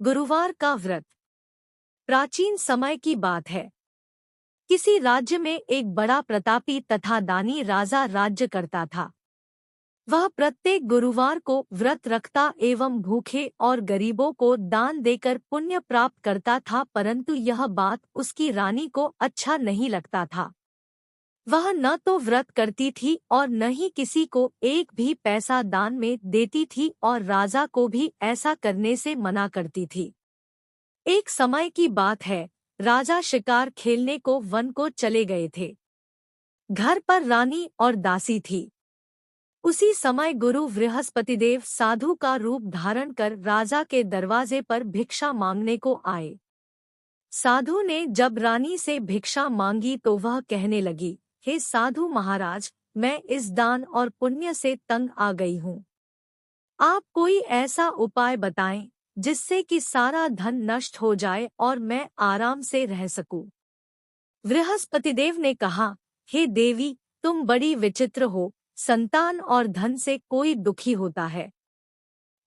गुरुवार का व्रत। प्राचीन समय की बात है। किसी राज्य में एक बड़ा प्रतापी तथा दानी राजा राज्य करता था। वह प्रत्येक गुरुवार को व्रत रखता एवं भूखे और गरीबों को दान देकर पुण्य प्राप्त करता था, परंतु यह बात उसकी रानी को अच्छा नहीं लगता था। वह न तो व्रत करती थी और न ही किसी को एक भी पैसा दान में देती थी और राजा को भी ऐसा करने से मना करती थी। एक समय की बात है, राजा शिकार खेलने को वन को चले गए थे। घर पर रानी और दासी थी। उसी समय गुरु बृहस्पतिदेव साधु का रूप धारण कर राजा के दरवाजे पर भिक्षा मांगने को आए। साधु ने जब रानी से भिक्षा मांगी तो वह कहने लगी, हे साधु महाराज, मैं इस दान और पुण्य से तंग आ गई हूँ। आप कोई ऐसा उपाय बताएं जिससे कि सारा धन नष्ट हो जाए और मैं आराम से रह सकूं। बृहस्पतिदेव ने कहा, हे देवी, तुम बड़ी विचित्र हो। संतान और धन से कोई दुखी होता है।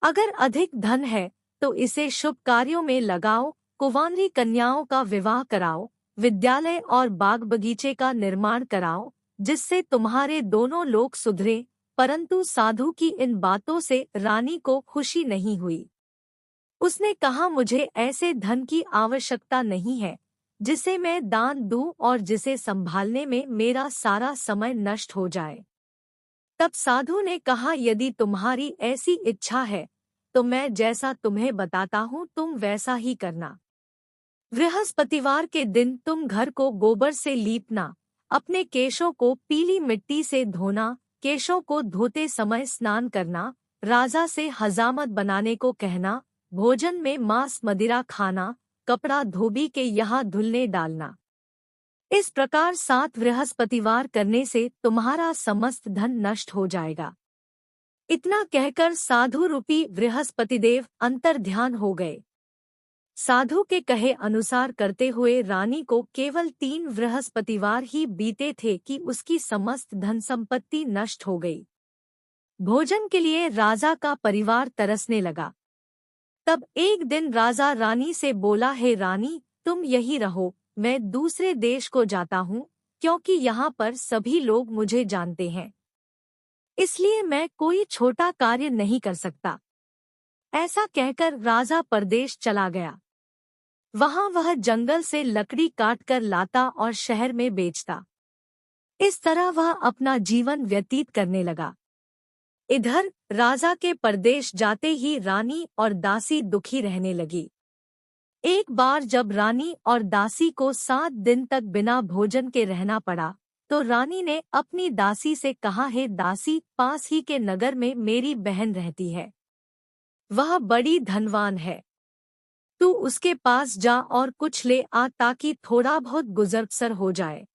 अगर अधिक धन है तो इसे शुभ कार्यों में लगाओ, कुंवारी कन्याओं का विवाह कराओ, विद्यालय और बाग बगीचे का निर्माण कराओ, जिससे तुम्हारे दोनों लोग सुधरे। परंतु साधु की इन बातों से रानी को खुशी नहीं हुई। उसने कहा, मुझे ऐसे धन की आवश्यकता नहीं है जिसे मैं दान दूं और जिसे संभालने में मेरा सारा समय नष्ट हो जाए। तब साधु ने कहा, यदि तुम्हारी ऐसी इच्छा है तो मैं जैसा तुम्हें बताता हूँ तुम वैसा ही करना। बृहस्पतिवार के दिन तुम घर को गोबर से लीपना, अपने केशों को पीली मिट्टी से धोना, केशों को धोते समय स्नान करना, राजा से हजामत बनाने को कहना, भोजन में मांस मदिरा खाना, कपड़ा धोबी के यहाँ धुलने डालना। इस प्रकार 7 बृहस्पतिवार करने से तुम्हारा समस्त धन नष्ट हो जाएगा। इतना कहकर साधु रूपी बृहस्पतिदेव अंतर्ध्यान हो गए। साधु के कहे अनुसार करते हुए रानी को केवल 3 बृहस्पतिवार ही बीते थे कि उसकी समस्त धन संपत्ति नष्ट हो गई। भोजन के लिए राजा का परिवार तरसने लगा। तब एक दिन राजा रानी से बोला, हे रानी, तुम यही रहो, मैं दूसरे देश को जाता हूँ, क्योंकि यहाँ पर सभी लोग मुझे जानते हैं। इसलिए मैं कोई छोटा कार्य नहीं कर सकता। ऐसा कहकर राजा परदेश चला गया। वहाँ वह जंगल से लकड़ी काट कर लाता और शहर में बेचता। इस तरह वह अपना जीवन व्यतीत करने लगा। इधर राजा के परदेश जाते ही रानी और दासी दुखी रहने लगी। एक बार जब रानी और दासी को 7 दिन तक बिना भोजन के रहना पड़ा तो रानी ने अपनी दासी से कहा, हे दासी, पास ही के नगर में मेरी बहन रहती है। वह बड़ी धनवान है। तू उसके पास जा और कुछ ले आ ताकि थोड़ा बहुत गुजर बसर हो जाए।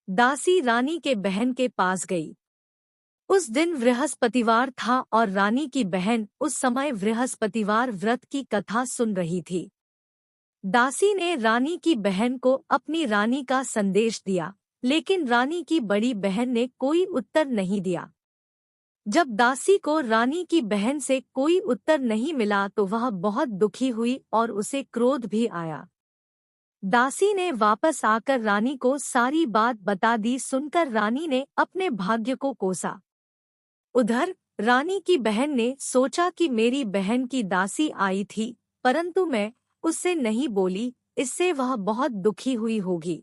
दासी रानी के बहन के पास गई। उस दिन बृहस्पतिवार था और रानी की बहन उस समय बृहस्पतिवार व्रत की कथा सुन रही थी। दासी ने रानी की बहन को अपनी रानी का संदेश दिया, लेकिन रानी की बड़ी बहन ने कोई उत्तर नहीं दिया। जब दासी को रानी की बहन से कोई उत्तर नहीं मिला तो वह बहुत दुखी हुई और उसे क्रोध भी आया। दासी ने वापस आकर रानी को सारी बात बता दी। सुनकर रानी ने अपने भाग्य को कोसा। उधर रानी की बहन ने सोचा कि मेरी बहन की दासी आई थी, परंतु मैं उससे नहीं बोली, इससे वह बहुत दुखी हुई होगी।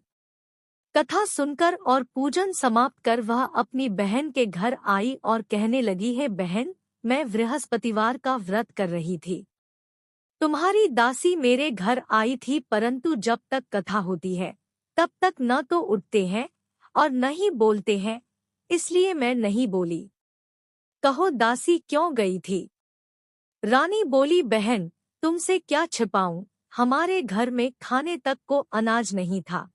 कथा सुनकर और पूजन समाप्त कर वह अपनी बहन के घर आई और कहने लगी, है बहन, मैं बृहस्पतिवार का व्रत कर रही थी। तुम्हारी दासी मेरे घर आई थी, परंतु जब तक कथा होती है तब तक न तो उठते हैं और न ही बोलते हैं, इसलिए मैं नहीं बोली। कहो दासी क्यों गई थी? रानी बोली, बहन, तुमसे क्या छिपाऊं, हमारे घर में खाने तक को अनाज नहीं था।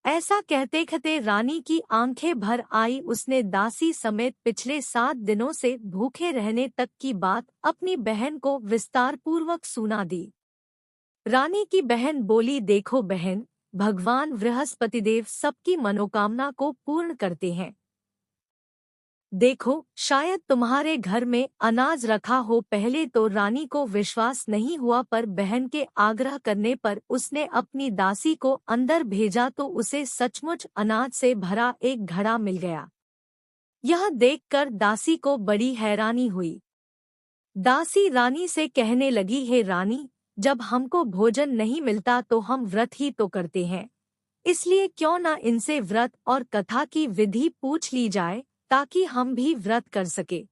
ऐसा कहते कहते रानी की आंखें भर आई। उसने दासी समेत पिछले 7 दिनों से भूखे रहने तक की बात अपनी बहन को विस्तार पूर्वक सुना दी। रानी की बहन बोली, देखो बहन, भगवान बृहस्पतिदेव सबकी मनोकामना को पूर्ण करते हैं। देखो, शायद तुम्हारे घर में अनाज रखा हो। पहले तो रानी को विश्वास नहीं हुआ, पर बहन के आग्रह करने पर उसने अपनी दासी को अंदर भेजा तो उसे सचमुच अनाज से भरा एक घड़ा मिल गया। यह देखकर दासी को बड़ी हैरानी हुई। दासी रानी से कहने लगी, हे रानी, जब हमको भोजन नहीं मिलता तो हम व्रत ही तो करते हैं, इसलिए क्यों न इनसे व्रत और कथा की विधि पूछ ली जाए ताकि हम भी व्रत कर सके।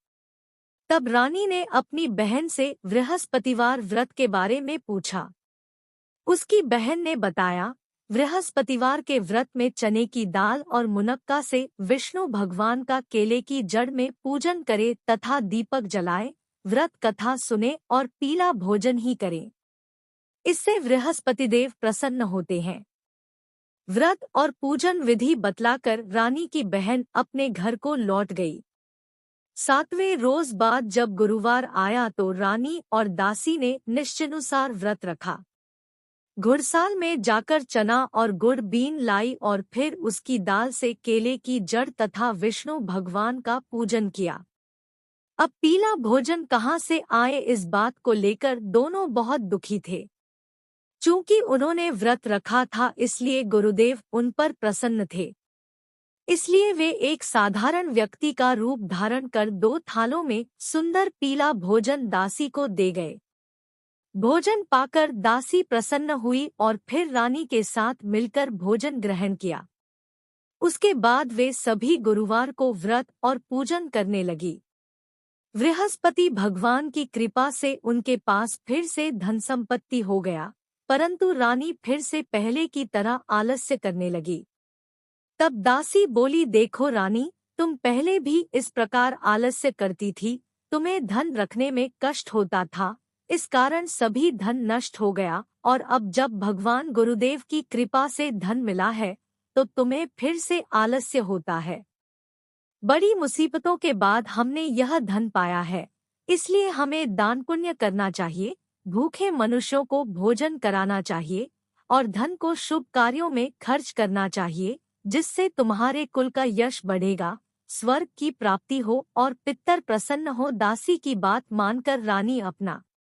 तब रानी ने अपनी बहन से बृहस्पतिवार व्रत के बारे में पूछा। उसकी बहन ने बताया, बृहस्पतिवार के व्रत में चने की दाल और मुनक्का से विष्णु भगवान का केले की जड़ में पूजन करे तथा दीपक जलाए, व्रत कथा सुने और पीला भोजन ही करें। इससे बृहस्पतिदेव प्रसन्न होते हैं। व्रत और पूजन विधि बतलाकर रानी की बहन अपने घर को लौट गई। 7वें रोज बाद जब गुरुवार आया तो रानी और दासी ने निश्चयानुसार व्रत रखा। घुड़साल में जाकर चना और गुड़ बीन लाई और फिर उसकी दाल से केले की जड़ तथा विष्णु भगवान का पूजन किया। अब पीला भोजन कहाँ से आए, इस बात को लेकर दोनों बहुत दुखी थे। चूंकि उन्होंने व्रत रखा था इसलिए गुरुदेव उन पर प्रसन्न थे, इसलिए वे एक साधारण व्यक्ति का रूप धारण कर 2 थालों में सुंदर पीला भोजन दासी को दे गए। भोजन पाकर दासी प्रसन्न हुई और फिर रानी के साथ मिलकर भोजन ग्रहण किया। उसके बाद वे सभी गुरुवार को व्रत और पूजन करने लगी। बृहस्पति भगवान की कृपा से उनके पास फिर से धन संपत्ति हो गया, परंतु रानी फिर से पहले की तरह आलस्य करने लगी। तब दासी बोली, देखो रानी, तुम पहले भी इस प्रकार आलस्य करती थी, तुम्हें धन रखने में कष्ट होता था, इस कारण सभी धन नष्ट हो गया, और अब जब भगवान गुरुदेव की कृपा से धन मिला है तो तुम्हें फिर से आलस्य होता है। बड़ी मुसीबतों के बाद हमने यह धन पाया है, इसलिए हमें दान पुण्य करना चाहिए, भूखे मनुष्यों को भोजन कराना चाहिए और धन को शुभ कार्यों में खर्च करना चाहिए, जिससे तुम्हारे कुल का यश बढ़ेगा, स्वर्ग की प्राप्ति हो और पितर प्रसन्न हो। दासी की बात मानकर रानी अपना